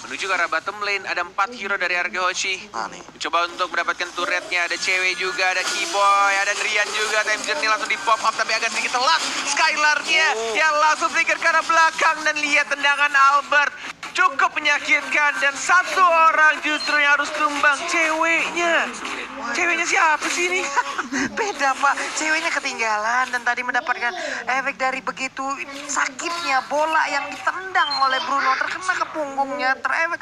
Menuju ke arah bottom lane, ada 4 hero dari Arkehoshi. Nih. Mencoba untuk mendapatkan turretnya, ada cewek juga, ada Keyboy, ada Drian juga. Time Journey langsung di pop up, tapi agak sedikit telat. Skylar-nya yang langsung flicker ke arah belakang, dan lihat tendangan Albert. Cukup menyakitkan, dan satu orang justru yang harus tumbang, ceweknya. Ceweknya siapa sih ini? Beda Pak, ceweknya ketinggalan dan tadi mendapatkan efek dari begitu sakitnya bola yang ditendang oleh Bruno, terkena ke punggungnya,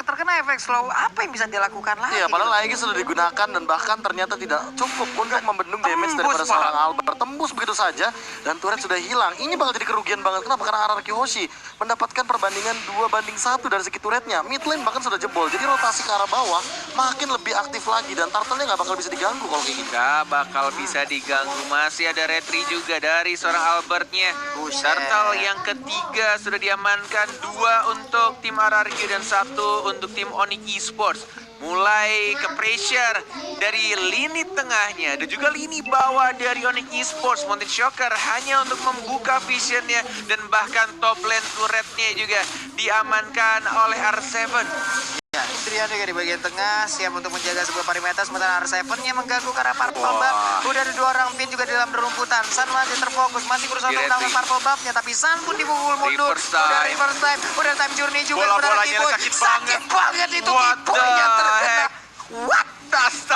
terkena efek slow. Apa yang bisa dilakukan lagi? Iya, padahal lagi sudah digunakan dan bahkan ternyata tidak cukup untuk membendung damage daripada Pak. seorang Albert. Tembus begitu saja dan turret sudah hilang. Ini bakal jadi kerugian banget. Kenapa? Karena Arkehoshi mendapatkan perbandingan 2-1 dari segi turretnya. Mid lane bahkan sudah jebol. Jadi rotasi ke arah bawah makin lebih aktif lagi dan turtle-nya nggak bakal bisa diganggu kalau kayak gini. Gak bakal bisa diganggu. Masih ada retry juga dari seorang Albertnya. Turtle yang ketiga sudah diamankan. 2 untuk tim RRQ dan 1 untuk tim Onyx Esports. Mulai ke pressure dari lini tengahnya dan juga lini bawah dari Onyx Esports. Mountain Shocker hanya untuk membuka visionnya, dan bahkan top lane turretnya juga diamankan oleh R7. Ya, Indrian juga di bagian tengah siap untuk menjaga sebuah perimeter, sementara R7-nya mengganggu ke arah Purple Buff. Udah ada 2 orang pin juga di dalam rumputan. San masih terfokus, masih berusaha untuk melawan Purple Buff-nya, tapi San pun dipukul mundur. Udah reverse time, udah time journey juga. Bola-bolanya sakit banget itu, Keyboy-nya terkena. What? Tas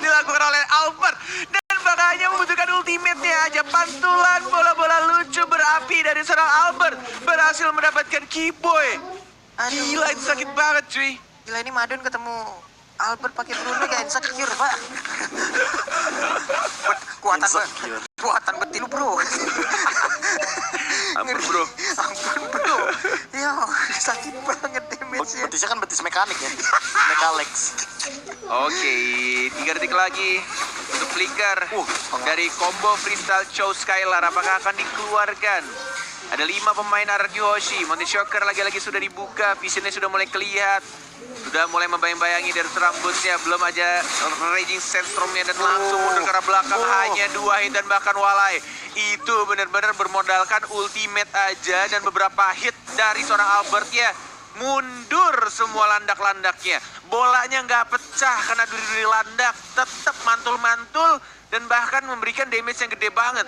dilakukan oleh Albert, dan makanya membutuhkan ultimate-nya aja. Pantulan bola-bola lucu berapi dari seorang Albert berhasil mendapatkan Keyboy. Gila, itu sakit banget cuy. Gila, ini Madun ketemu Albert pakai Bruno gak insecure Pak. Kuatan betil bro. Ampun bro. Ampun bro. Yo, sakit banget damage-nya. Betisnya kan betis mekanik ya. Mekalex. Oke, 3 detik lagi untuk flicker dari combo freestyle Chow Skylar. Apakah akan dikeluarkan? Ada 5 pemain Arkehoshi. Mountain Shocker lagi-lagi sudah dibuka. Visionnya sudah mulai kelihatan. Sudah mulai membayang-bayangi dari rambutnya. Belum aja Raging Sandstorm-nya, dan langsung mundur ke arah belakang. Hanya 2 hit dan bahkan walai. Itu benar-benar bermodalkan ultimate aja dan beberapa hit dari seorang Albert ya. Mundur semua landak-landaknya. Bolanya nggak pecah karena duri-duri landak. Tetap mantul-mantul dan bahkan memberikan damage yang gede banget.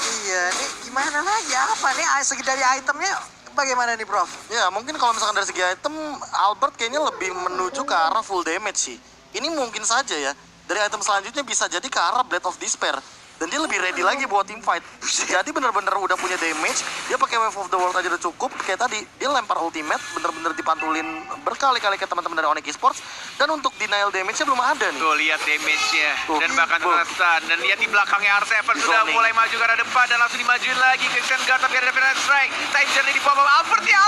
Iya, nih gimana lagi? Apa nih segi dari itemnya bagaimana nih, Prof? Ya, mungkin kalau misalkan dari segi item, Albert kayaknya lebih menuju ke arah full damage sih. Ini mungkin saja ya. Dari item selanjutnya bisa jadi ke arah Blade of Despair. Dan dia lebih ready lagi buat team fight. Jadi bener-bener udah punya damage. Dia pakai Wave of the World aja udah cukup. Kayak tadi, dia lempar ultimate, bener-bener dipantulin berkali-kali ke teman-teman dari Onyx Esports. Dan untuk denial damage-nya belum ada nih. Tuh, lihat damage-nya. Dan bahkan terasa. Dan lihat di belakangnya R7 sudah mulai maju ke arah depan. Dan langsung dimajuin lagi ke Ken Guard. Tapi ada Defense Strike. Time Journey di bawah. Albert ya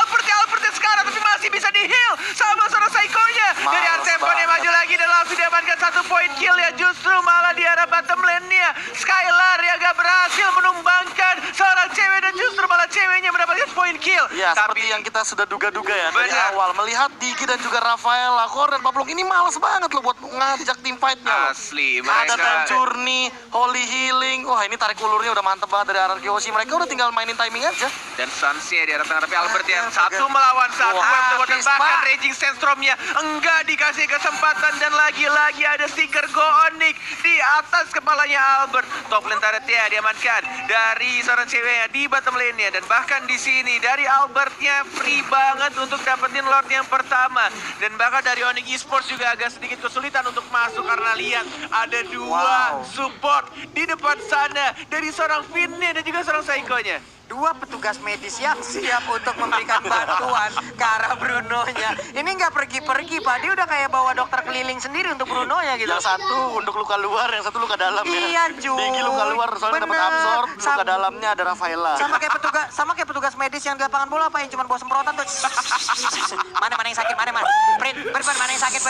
sekarang. Tapi masih bisa di-heal sama seorang Psycho-nya. Dari R7 yang maju lagi. Dan langsung diamankan 1 point kill ya. Justru malah di arah bottom lane-nya. Skylar yang gak berhasil menumbangkan seorang cewek, dan justru malah ceweknya mendapatkan point kill. Ya, seperti yang kita sudah duga-duga ya dari awal. Melihat Digi dan juga Rafael, Lakor dan Pablok ini males banget loh buat ngajak tim fight-nya loh. Asli, Ada mereka Time Journey, Holy Healing. Wah, ini tarik ulurnya udah mantep banget dari Arkehoshi. Mereka udah tinggal mainin timing aja. dan Suns-nya di arah tengah, tapi Albert yang 1 melawan 1. Dan bahkan Raging Sandstorm-nya enggak dikasih kesempatan, dan lagi-lagi ada stiker Go Onyx di atas kepalanya Albert. Top lane turret-nya diamankan dari seorang ceweknya di bottom lane-nya, dan bahkan di sini dari Albert-nya free banget untuk dapetin Lord yang pertama. Dan bahkan dari Onyx Esports juga agak sedikit kesulitan untuk masuk karena lihat ada 2 support di depan sana dari seorang Finn-nya dan juga seorang Psycho-nya. 2 petugas medis yang siap untuk memberikan bantuan ke arah Bruno-nya. Ini nggak pergi-pergi, Pak. Dia udah kayak bawa dokter keliling sendiri untuk Bruno-nya gitu. Yang satu untuk luka luar, yang satu luka dalam ya. Iya, cuy. Digi luka luar, soalnya dapat absorb. Luka dalamnya ada Rafaela. Sama kayak petugas medis yang di lapangan bola, Pak, yang cuma bawa semprotan tuh. Mana yang sakit, mana. Mana yang sakit,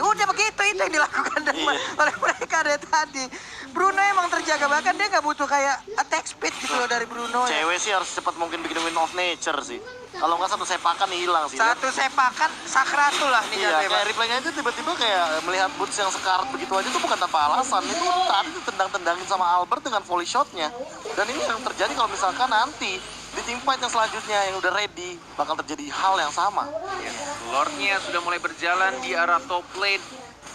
udah begitu, itu yang dilakukan oleh mereka dari tadi. Bruno emang terjaga, bahkan dia nggak butuh kayak attack speed gitu loh dari Bruno. Cewek sih harus cepat mungkin bikin win of nature sih. Kalau nggak 1 sepakan hilang sih. 1 sepakan sakratul lah nih. Iya, kayak replaynya itu tiba-tiba kayak melihat boots yang sekarat begitu aja tuh bukan tanpa alasan. Itu tadi ditendang-tendangin sama Albert dengan volley shotnya. Dan ini yang terjadi kalau misalkan nanti di team fight yang selanjutnya yang udah ready bakal terjadi hal yang sama. Lordnya sudah mulai berjalan di arah top lane.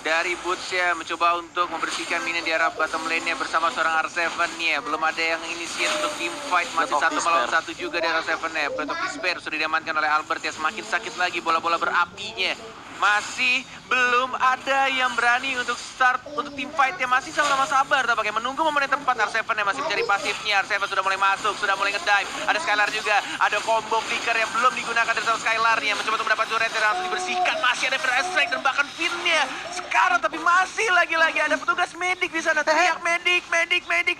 Dari Boots-nya mencoba untuk membersihkan minion di arah bottom lane-nya bersama seorang R7-nya. Belum ada yang inisiat untuk team fight. Masih Breath of satu melawan Despair. satu juga dari R7-nya. Breath of Despair sudah diamankan oleh Albert ya. Semakin sakit lagi bola-bola berapinya. Masih belum ada yang berani untuk start untuk team fight-nya. Masih sama-sama sabar tampaknya. Menunggu momen yang tepat. R7-nya masih mencari pasifnya. R7 sudah mulai masuk, sudah mulai ngedive. Ada Skylar juga. Ada combo flicker yang belum digunakan dari sama Skylar-nya. Mencoba untuk mendapat turret yang langsung dibersihkan. Masih ada Fire Strike dan bahkan Finn-nya. Sekarang tapi masih lagi-lagi ada petugas medik di sana. Teriak medik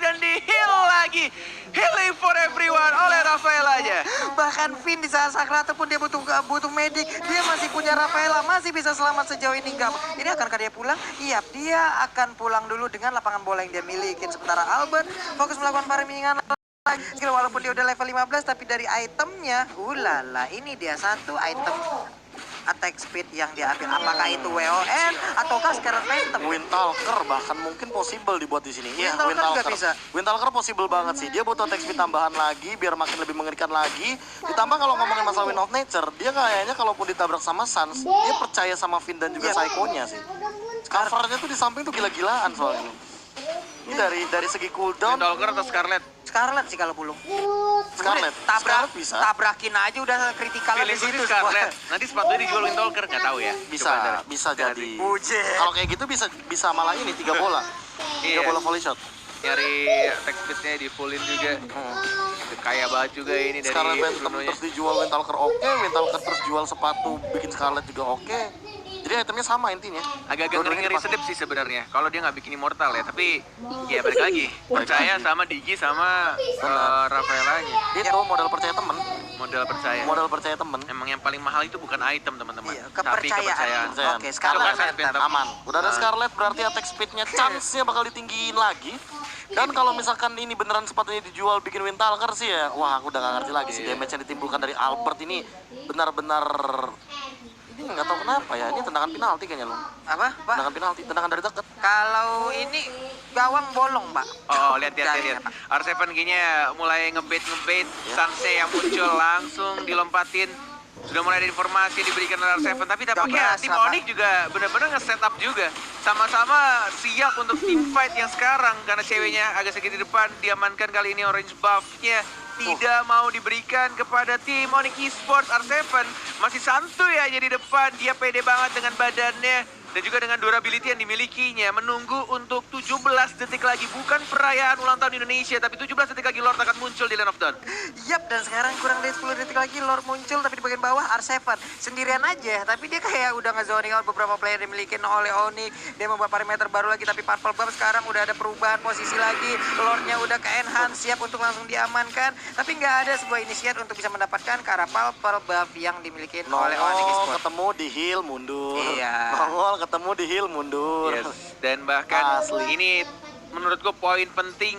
dan di heal lagi. Healing for everyone oleh Rafael aja. Bahkan Finn di saat Sakrata pun dia butuh medik. Dia masih punya Rafaela, masih bisa selamat sejauh ini enggak. Ini akankah dia pulang? Iya, dia akan pulang dulu dengan lapangan bola yang dia miliki. Sementara Albert fokus melakukan farmingan lagi. Walaupun dia udah level 15 tapi dari itemnya, ulala, ini dia satu item attack speed yang dia ambil. Apakah itu WON ataukah Scarlet Phantom? Windtalker bahkan mungkin possible dibuat di sini. Iya, Windtalker nggak bisa. Windtalker possible banget sih. Dia butuh attack speed tambahan lagi biar makin lebih mengerikan lagi. Ditambah kalau ngomongin masalah Wind of Nature, dia kayaknya kalaupun ditabrak sama Sans, dia percaya sama Finn dan juga Iya. Psycho-nya sih. Covernya tuh di samping tuh gila-gilaan soalnya. Ini dari segi cooldown, Windtalker atau Scarlet? Scarlet sih kalau belum. Scarlet. Scarlet bisa. Tabrakin aja udah kritikal di Pilih situ sini Scarlet. Nanti sepatunya dijual Windtalker, nggak tahu ya. Bisa, Coba ntar. bisa jadi. Bujet. Kalau kayak gitu bisa malah ini 3 bola. 3 Iya. bola volley shot. Nyari attack speed-nya di fullin juga. Kaya banget juga ini dari Scarlet Phantom Bruno-nya. terus dijual Windtalker oke, Windtalker terus jual sepatu bikin Scarlet juga oke. Jadi itemnya sama intinya. Agak-agak Dua-duanya ngeri-ngeri dipakai. sedep sih sebenarnya. Kalau dia nggak bikin immortal ya, tapi ya balik lagi. Percaya sama Digi sama Rafaelanya. Itu modal percaya temen, Modal percaya. modal percaya temen. Emang yang paling mahal itu bukan item teman-teman, Iya, tapi kepercayaan. kepercayaan. Kepercayaan. Oke, Scarlet Coba saya Phantom. Phantom. Aman. Udah ada Scarlet berarti attack speednya chance-nya bakal ditinggiin lagi. Dan kalau misalkan ini beneran sepatunya dijual bikin Windtalker sih ya, wah aku udah gak ngerti lagi sih. Iya. Damage yang ditimbulkan dari Albert ini benar-benar ini nggak tahu kenapa ya. Ini tendangan penalti kayaknya loh. Apa, Pak? Tendangan penalti, tendangan dari deket. Kalau ini gawang bolong, Pak. Oh, lihat. Jarinya, Pak. R7 kayaknya mulai ngebait Ya. Sanse yang muncul langsung dilompatin. Sudah mulai ada informasi diberikan oleh R7, tapi tampaknya Gabras, tim apa? Onyx juga benar-benar nge-setup juga. Sama-sama siap untuk team fight yang sekarang karena ceweknya agak sedikit di depan diamankan kali ini orange buff-nya. Tidak mau diberikan kepada tim Onyx Esports. R7 masih santuy aja di depan. Dia pede banget dengan badannya dan juga dengan durability yang dimilikinya. Menunggu untuk 17 detik lagi. Bukan perayaan ulang tahun Indonesia, tapi 17 detik lagi Lord akan muncul di Land of Dawn. Yap, dan sekarang kurang dari 10 detik lagi Lord muncul, tapi di bagian bawah R7 sendirian aja. Tapi dia kayak udah nge-zoning out beberapa player yang dimiliki oleh Onyx. Dia membuat parameter baru lagi, tapi Purple Buff sekarang udah ada perubahan posisi lagi. Lordnya udah ke-enhance, siap untuk langsung diamankan. Tapi nggak ada sebuah inisiat untuk bisa mendapatkan ke arah Purple Buff yang dimiliki oleh Onyx Nongol Esports. ketemu di heal mundur. Iya. Nongol ketemu di heal mundur. Yes. Dan bahkan Asli. ini menurutku poin penting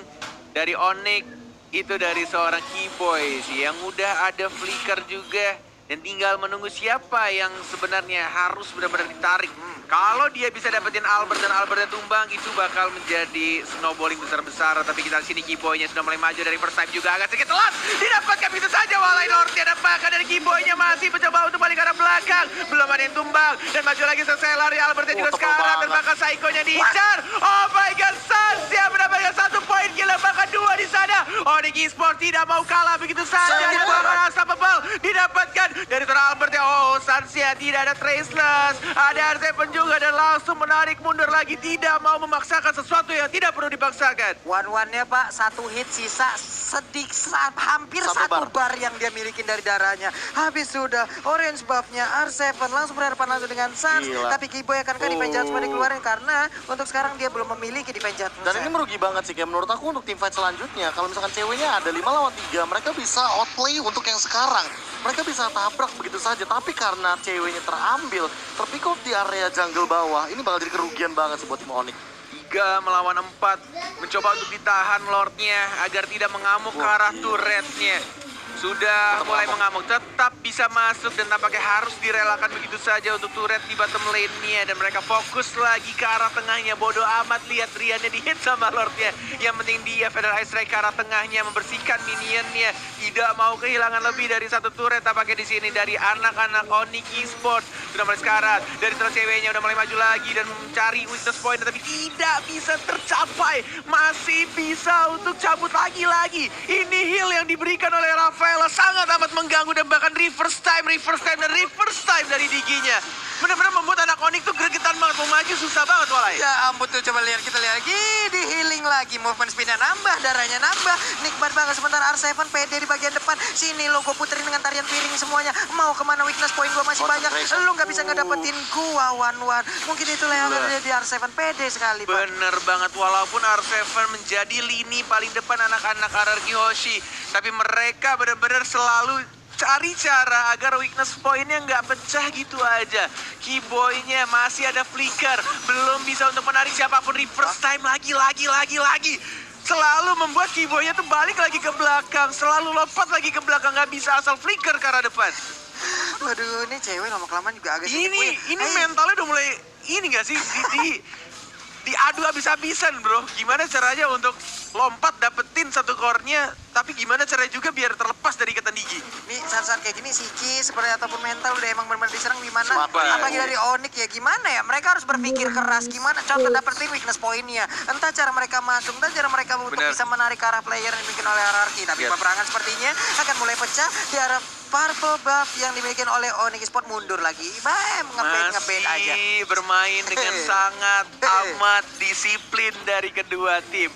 dari Onyx itu dari seorang Keyboy sih yang udah ada flicker juga dan tinggal menunggu siapa yang sebenarnya harus benar-benar ditarik. Kalau dia bisa dapetin Albert dan Albertnya tumbang, itu bakal menjadi snowballing besar-besar. Tapi kita di sini Keyboy-nya sudah mulai maju dari first time juga agak sedikit telat. Didapatkan bisa saja Walai Lordnya dan bahkan dari Keyboy-nya masih mencoba untuk balik ke arah belakang. Belum ada yang tumbang dan maju lagi selesai lari Albertnya juga tebal sekarang dan banget. bahkan Psycho-nya diincar. Oh my god, Sansia mendapatkan 1 poin gila bahkan 2 di sana. Onyx Esports tidak mau kalah begitu saja. Sangat Bahkan unstoppable didapatkan dari seorang Albertnya. Oh, Sansia tidak ada traceless. Ada R7 juga dan langsung menarik mundur lagi. Tidak mau memaksakan sesuatu yang tidak perlu dipaksakan. One-one-nya Pak, 1 hit sisa hampir Satu 1 bar yang dia milikin dari darahnya. Habis sudah orange buff-nya R7 langsung berhadapan langsung dengan Sans. Gila. Tapi Keyboy akankah defense judgment dikeluarin karena untuk sekarang dia belum memiliki defense judgment. Dan ini merugi banget sih, kayak menurut aku untuk team fight selanjutnya, kalau misalkan ceweknya ada 5 lawan 3, mereka bisa outplay untuk yang sekarang. Mereka bisa tabrak begitu saja, tapi karena ceweknya terambil, terpick off di area jungle bawah, ini bakal jadi kerugian banget sih buat tim Onyx. 3 melawan 4. Mencoba untuk ditahan Lordnya agar tidak mengamuk ke arah turretnya. sudah Tetap mulai ngamuk. mengamuk, tetap bisa masuk dan tampaknya harus direlakan begitu saja untuk turret di bottom lane-nya. Dan mereka fokus lagi ke arah tengahnya. Bodoh amat, lihat Riannya di-hit sama Lordnya. Yang penting dia Feather Ice Strike ke arah tengahnya, membersihkan minionnya. Tidak mau kehilangan lebih dari satu turret tampaknya di sini dari anak-anak Onyx Esports. Sudah mulai sekarat, dari terus ceweknya udah mulai maju lagi dan mencari weakness point, tapi tidak bisa tercapai. Masih bisa untuk cabut lagi-lagi. Ini heal yang diberikan oleh Rafaela sangat amat mengganggu dan bahkan reverse time dari Diginya. Benar-benar membuat anak Onyx tuh gregetan banget, mau maju susah banget Walai. Ya ampun tuh, coba lihat, kita lihat lagi, di healing lagi, movement speednya nambah, darahnya nambah, nikmat banget. Sementara R7 PD di bagian depan, sini lo gue puterin dengan tarian piring semuanya. Mau kemana, weakness point gue masih banyak, lo nggak bisa ngedapetin gua one-one. Mungkin itulah yang ada di R7 PD sekali, Pak. Bener banget, walaupun R7 menjadi lini paling depan anak-anak RRQ Hoshi, tapi mereka benar-benar selalu cari cara agar weakness point-nya nggak pecah gitu aja. Keyboy-nya masih ada flicker, belum bisa untuk menarik siapapun. Reverse time lagi. Selalu membuat Keyboy-nya tuh balik lagi ke belakang, selalu lompat lagi ke belakang, nggak bisa asal flicker ke arah depan. Waduh, ini cewek lama-kelamaan juga agak sedikit weird. Ini mentalnya udah mulai ini nggak sih diadu habis-habisan bro. Gimana caranya untuk lompat dapetin satu core-nya, tapi gimana caranya juga biar terlepas dari ikatan Digi. Nih saat-saat kayak gini psikis seperti ataupun mental udah emang benar-benar diserang gimana. Smart play. Apalagi dari Onyx ya, gimana ya, mereka harus berpikir keras gimana contoh dapetin weakness point-nya. Entah cara mereka masuk, entah cara mereka untuk Bener. bisa menarik ke arah player yang dibikin oleh hierarki. Tapi Yes. peperangan sepertinya akan mulai pecah di arah purple buff yang dimiliki oleh Onyx Sport. Mundur lagi, ngebet aja. Masih bermain dengan sangat amat disiplin dari kedua tim.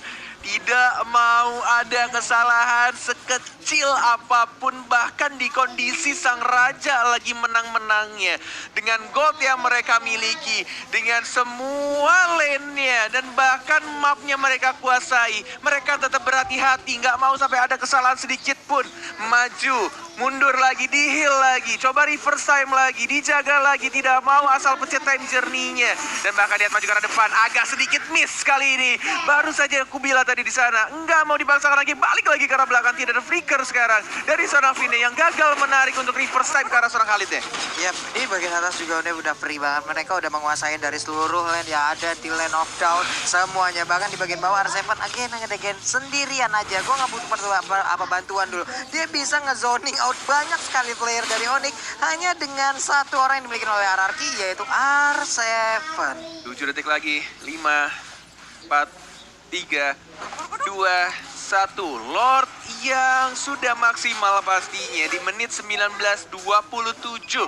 Tidak mau ada kesalahan sekecil apapun, bahkan di kondisi sang raja lagi menang-menangnya. Dengan gold yang mereka miliki, dengan semua lane-nya, dan bahkan mapnya mereka kuasai. Mereka tetap berhati-hati, nggak mau sampai ada kesalahan sedikit pun. Maju, mundur lagi, di-heal lagi, coba reverse time lagi, dijaga lagi, tidak mau asal pencet time journey-nya. Dan bahkan lihat maju ke arah depan, agak sedikit miss kali ini. Baru saja aku bilang tadi di sana, nggak mau dibangsakan lagi, balik lagi ke arah belakang. Tidak ada flicker sekarang dari seorang Vine yang gagal menarik untuk reverse time ke arah seorang Khalid ya. Yap, di bagian atas juga udah free banget. Mereka udah menguasai dari seluruh lane yang ada di lane of down semuanya. Bahkan di bagian bawah R7 again sendirian aja. Gue nggak butuh apa bantuan dulu. Dia bisa ngezoning out banyak sekali player dari Onyx hanya dengan satu orang yang dimiliki oleh hierarki, yaitu R7. 7 detik lagi, 5, 4, 3, 2, 1. Lord yang sudah maksimal pastinya di menit 19:27.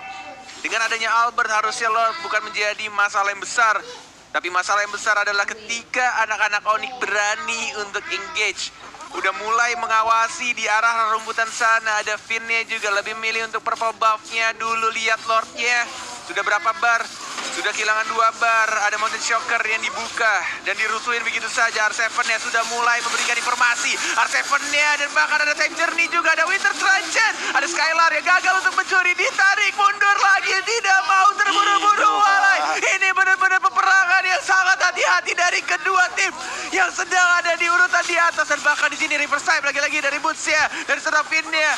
Dengan adanya Albert harusnya Lord bukan menjadi masalah yang besar. Tapi masalah yang besar adalah ketika anak-anak Onyx berani untuk engage. Udah mulai mengawasi di arah rumputan sana. Ada Finn-nya juga lebih milih untuk purple buff-nya dulu. Lihat Lord-nya. Sudah berapa bar? Sudah kehilangan 2 bar. Ada Mountain Shocker yang dibuka dan dirusuhin begitu saja. R7-nya sudah mulai memberikan informasi. R7-nya dan bahkan ada time journey juga. Ada Winter Transcend. Ada Skylar yang gagal untuk mencuri. Ditarik mundur lagi. Tidak mau terburu-buru. Walai. Ini benar-benar peperangan yang sangat hati-hati dari kedua tim yang sedang ada di urutan di atas. Dan bahkan di sini reverse time lagi-lagi dari Boots-nya. Dari serta Finn-nya.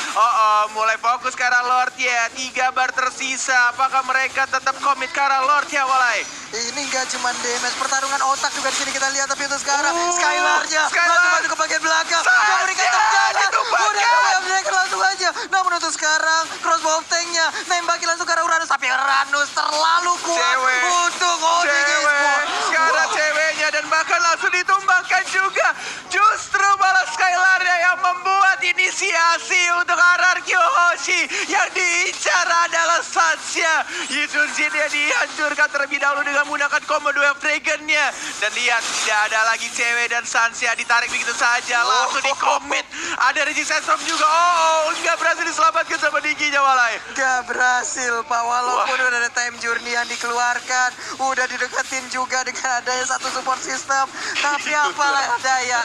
Mulai fokus ke arah Lord-nya. 3 bar tersisa. Apakah mereka tetap komit ke arah Lord-nya, Walai? Ini nggak cuma damage, pertarungan otak juga di sini kita lihat. Tapi untuk sekarang Skylar-nya Skylar. maju ke bagian belakang. Saatnya Memberikan terjadi. ditumbangkan. Udah mereka langsung aja. Namun untuk sekarang crossbow tank-nya nembaki langsung ke arah Uranus. Tapi Uranus terlalu kuat Cewek. untuk Onyx Esports. Sekarang ceweknya dan bahkan langsung ditumbangkan juga. Justru malah Skylar-nya yang membuat inisiasi untuk RRQ Hoshi. Yang diincar adalah Sansya. Yudun Zin yang dihancurkan terlebih dahulu dengan menggunakan combo 2 Dragon-nya. Dan lihat, tidak ada lagi cewek dan Sansya ditarik begitu saja. Langsung di-commit. Ada Resistance Storm juga. Nggak berhasil diselamatkan sama Digi-nya, Walai. Gak berhasil Pak, walaupun udah ada time journey yang dikeluarkan, udah dideketin juga dengan adanya satu support system, tapi apalah daya,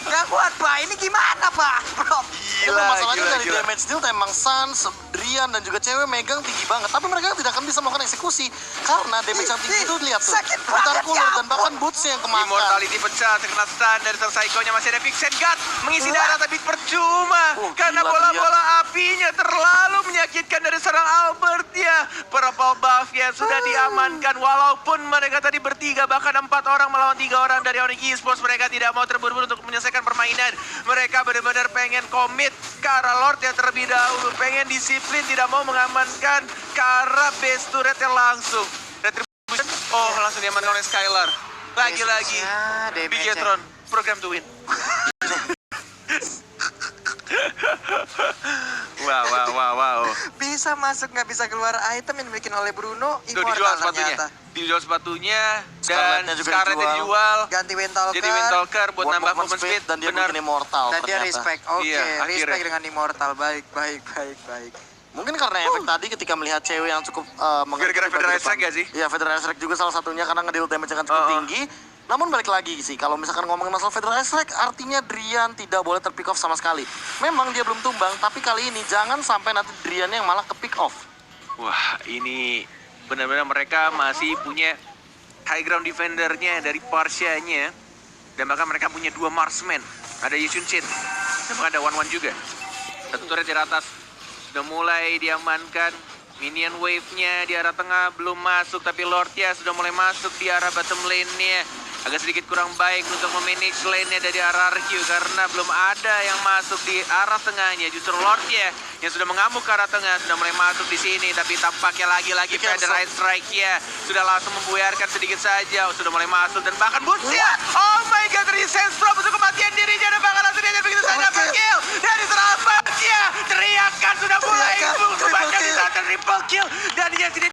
gak kuat Pak. Ini gimana Pak? Bro, Itu masalahnya dari damage deal emang Sans, Dri, Drian dan juga cewek megang tinggi banget, tapi mereka tidak akan bisa melakukan eksekusi karena damage yang tinggi itu lihat tuh, Sakit putar banget, kulur ya dan bahkan bootsnya yang kemakan. Immortality pecah, terkena stun dari sang Psycho-nya. Masih ada Vixen God mengisi darah tapi percuma karena gila, bola-bola apinya terlalu menyakitkan dari serang Albert ya. Purple buff ya sudah diamankan walaupun mereka tadi bertiga bahkan 4 orang melawan 3 orang dari Onyx Esports. Mereka tidak mau terburu-buru untuk menyelesaikan permainan. Mereka benar-benar pengen komit ke arah Lord yang terlebih dahulu, pengen disiplin, tidak mau mengamankan ke arah base turretnya langsung. Retribution, langsung diamankan oleh Skylar. Lagi-lagi, Ya, damage-nya. Bigetron, program to win. Wow. Bisa masuk nggak bisa keluar item yang dibikin oleh Bruno. Tuh dijual Immortal sepatunya. ternyata. Dijual sepatunya dan Scarlet-nya juga Scarlet-nya dijual. dijual. Ganti Windtalker. Jadi Windtalker buat nambah movement speed. dan dia Benar. bikin immortal Dan dia ternyata. respect. Oke, Iya, akhirnya. respect dengan Immortal. Baik. Mungkin karena efek tadi ketika melihat cewek yang cukup mengerti Gara-gara di bagian Federal depan. Strike gak sih? Iya, Federal Strike juga salah satunya karena ngedeal damage yang cukup tinggi. Namun balik lagi sih, kalau misalkan ngomongin masalah Federal Strike, artinya Drian tidak boleh terpick off sama sekali. Memang dia belum tumbang, tapi kali ini jangan sampai nanti Drian yang malah ke pick off. Wah, ini benar-benar mereka masih punya high ground defendernya dari Parsia-nya. Dan bahkan mereka punya 2 marksman. Ada Yisun Chin. Dan bahkan ada Wan juga. Satu turret di atas. Sudah mulai diamankan. Minion wave-nya di arah tengah belum masuk. Tapi Lord-nya sudah mulai masuk di arah bottom lane-nya. Agak sedikit kurang baik untuk memanage lane-nya dari arah RQ. Karena belum ada yang masuk di arah tengahnya. Justru Lord-nya yang sudah mengamuk ke arah tengah. Sudah mulai masuk di sini. Tapi tampaknya lagi-lagi Federal Strike-nya sudah langsung membuyarkan sedikit saja. Sudah mulai masuk dan bahkan Boots-nya. Oh my god, Resence Pro untuk kematian dirinya. Dan bahkan langsung dia begitu saja kill. Dari Serapatnya. Teriakan sudah mulai. Bahkan di saat triple kill. Dan dia sini